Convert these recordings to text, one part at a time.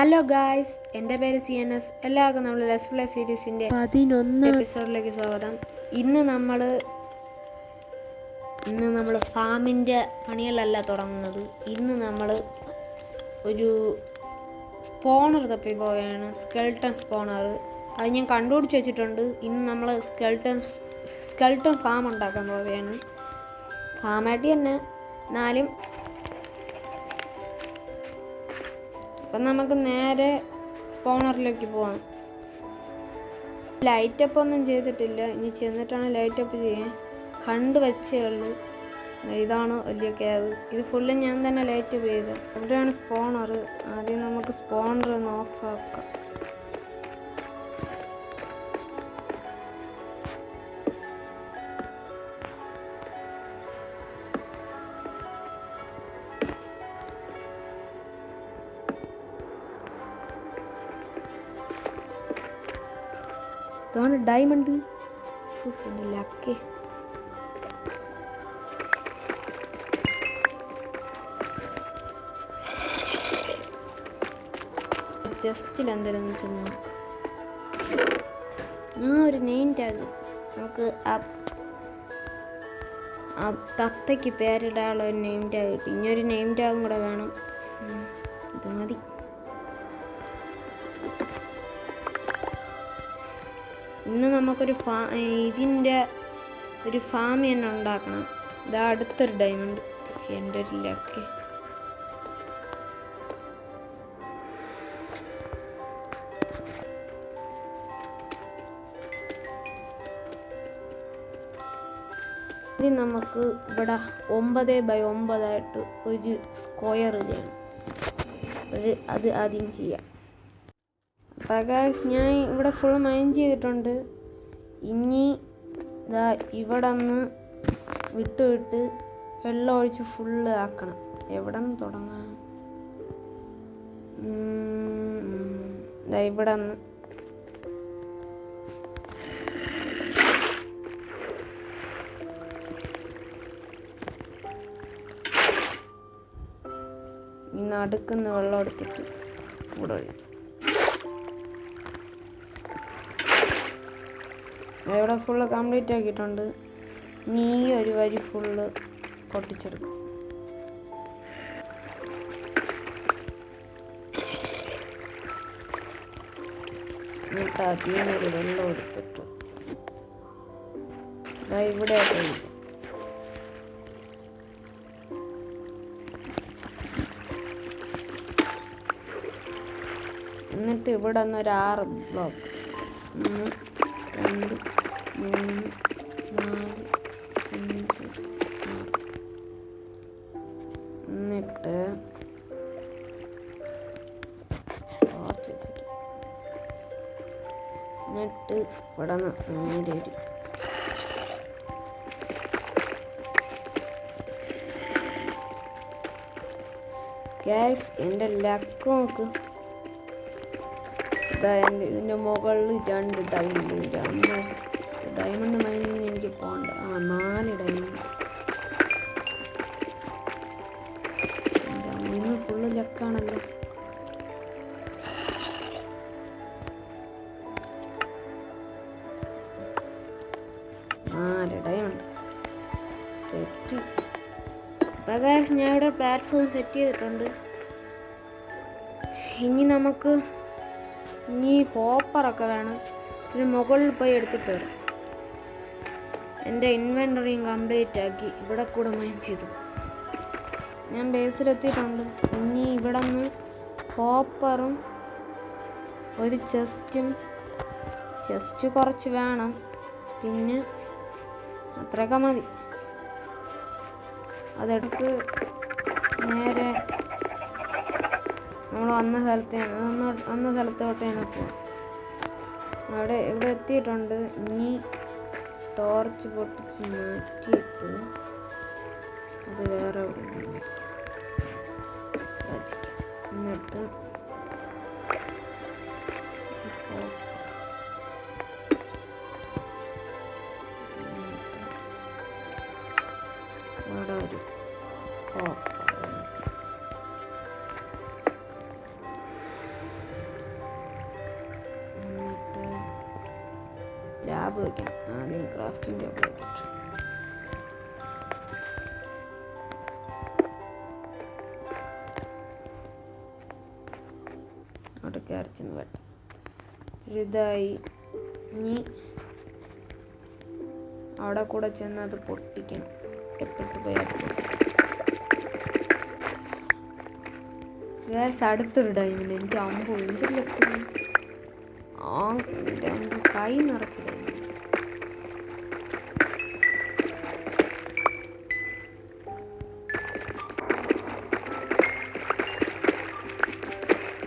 Hello guys, എൻ്റെ പേര് CNS. എല്ലാവർക്കും നമ്മൾ ലെറ്റ്സ് പ്ലേ സീരീസിൻ്റെ 11 എപ്പിസോഡിലേക്ക് സ്വാഗതം. ഇന്ന് നമ്മൾ ഫാമിൻ്റെ പണികളല്ല തുടങ്ങുന്നത്. ഇന്ന് നമ്മൾ ഒരു സ്പോണർ തപ്പി പോവുകയാണ്, സ്കെൽട്ടൺ സ്പോണർ. അത് ഞാൻ കണ്ടുപിടിച്ച് വെച്ചിട്ടുണ്ട്. ഇന്ന് നമ്മൾ സ്കെൽട്ടൺ ഫാം ഉണ്ടാക്കാൻ പോവുകയാണ്. ഫാമായിട്ട് തന്നെ എന്നാലും അപ്പം നമുക്ക് നേരെ സ്പോണറിലേക്ക് പോവാം. ലൈറ്റപ്പ് ഒന്നും ചെയ്തിട്ടില്ല, ഇനി ചെന്നിട്ടാണ് ലൈറ്റപ്പ് ചെയ്യാൻ. കണ്ടു വെച്ചേ ഉള്ളൂ. ഇതാണ് വലിയ കേവ്. ഇത് ഫുള്ള് ഞാൻ തന്നെ ലൈറ്റപ്പ് ചെയ്ത്. എവിടെയാണ് സ്പോണർ? ആദ്യം നമുക്ക് സ്പോണർ ഒന്ന് ഓഫ് ആക്കാം. ഇതാണ് ഡയമണ്ട്. എൻ്റെ ലക്ക്. ജസ്റ്റിൽ എന്തെങ്കിലും ചെന്ന് ഒരു നെയിം ടാഗ്. നമുക്ക് ആ തത്തയ്ക്ക് പേരിടാനുള്ള ഒരു നെയിം ടാഗ് കിട്ടി. ഇനിയൊരു നെയിം ടാഗും കൂടെ വേണം. ഇത് മതി. ഇന്ന് നമുക്കൊരു ഇതിൻ്റെ ഒരു ഫാം തന്നെ ഉണ്ടാക്കണം. ഇതാ അടുത്തൊരു ഡയമണ്ട്. എൻ്റെ ഒരു ലക്ക്. ഇത് നമുക്ക് ഇവിടെ 9x9 ഒരു സ്ക്വയർ ചെയ്യണം. അത് ആദ്യം ചെയ്യാം. അപ്പോൾ ഗൈസ്, ഞാൻ ഇവിടെ ഫുൾ മൈൻ ചെയ്തിട്ടുണ്ട്. ഇനി ഇതാ ഇവിടെ നിന്ന് വിട്ട് വെള്ളം ഒഴിച്ച് ഫുള്ള് ആക്കണം. എവിടെ നിന്ന് തുടങ്ങാം? ഇതാ ഇവിടെ നിന്ന് ഈ നടുക്കുന്ന വെള്ളം എടുത്തിട്ട് ഇവിടെ ഒഴിക്കും. ഇവിടെ ഫുള്ള് കംപ്ലീറ്റ് ആക്കിയിട്ടുണ്ട്. നീ ഒരു വരി ഫുള്ള് പൊട്ടിച്ചെടുക്കും. എന്നിട്ട് അതിനൊരു വെള്ളം എടുത്തിട്ട് ഇവിടെ ഒഴിക്കും. എന്നിട്ട് ഇവിടെ നിന്ന് ഒരു 6 ബ്ലോക്ക് 1 2 3 4 5 6. എന്നിട്ട് ഇവിടെ നിന്ന് നേരെ ഒരു ഗ്യാസ്. എൻ്റെ ലക്ക് നോക്ക്. ഇതിൻ്റെ മുകളിൽ 2 ഡയമണ്ട്. ഡയമണ്ട് മൈനിങ്ങിന് എനിക്ക് പോകണ്ട. 4 ഡയമണ്ട്. ഇന്ന് ഫുള്ള് ലക്കാണല്ലോ. Diamond set. അപ്പോൾ ഗൈസ്, ഞാൻ ഇവിടെ പ്ലാറ്റ്ഫോം സെറ്റ് ചെയ്തിട്ടുണ്ട്. ഇനി ഹോപ്പറൊക്കെ വേണം. ഒരു മുകളിൽ പോയി എടുത്തിട്ട് വരാം. എൻ്റെ ഇൻവെൻ്ററിയും കംപ്ലീറ്റ് ആക്കി ഇവിടെ കൂടെ മൈൻ ചെയ്തു. ഞാൻ ബേസിലെത്തിയിട്ടുണ്ട്. ഇനി ഇവിടെ നിന്ന് ഹോപ്പറും ഒരു ചെസ്റ്റ് കുറച്ച് വേണം. പിന്നെ അത്രയൊക്കെ മതി. അതെടുത്ത് നേരെ നമ്മൾ വന്ന സ്ഥലത്തോട്ട് തന്നെ പോവാം. ഇവിടെ എത്തിയിട്ടുണ്ട്. ഇനി ടോർച്ച് പൊട്ടിച്ച് മാറ്റിയിട്ട് അത് വേറെ എവിടെ വയ്ക്കാം. എന്നിട്ട് അവിടെ ഒരു ക്രാഫ്റ്റിംഗ് ടേബിൾ. അവിടെ അരച്ചെന്ന് വെട്ടാം. ഇതായി. ഇനി അവിടെ കൂടെ ചെന്ന് അത് പൊട്ടിക്കണം. എപ്പിട്ട് പോയി അത് പൊട്ടിക്കണം. ഗ്യാസ് അടുത്തൊരു ഡയമണ്ട്. എനിക്ക് അമ്പോ എന്തില്ല കൈ നിറച്ച് ഡയമണ്ട്.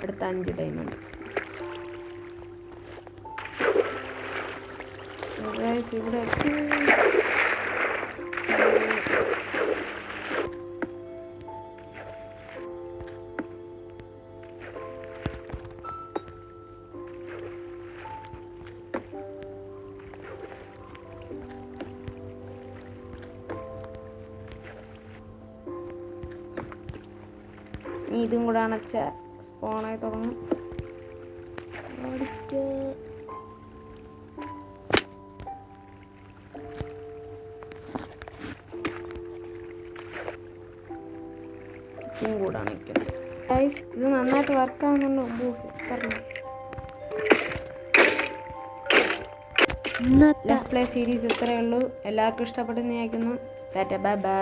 അടുത്ത 5 ഡയമണ്ട്. ഇവിടെ ഇതും കൂടെ അണച്ച സ്പോണായി തുടങ്ങും. ഇതും കൂടെ അണയ്ക്കണം. ഇത് നന്നായിട്ട് വർക്കാവുന്നുണ്ടോ? ലെറ്റ്സ് പ്ലേ സീരീസ് ഇത്രയേ ഉള്ളൂ. എല്ലാവർക്കും ഇഷ്ടപ്പെട്ടെന്ന് വിചാരിക്കുന്നു. Tata bye bye.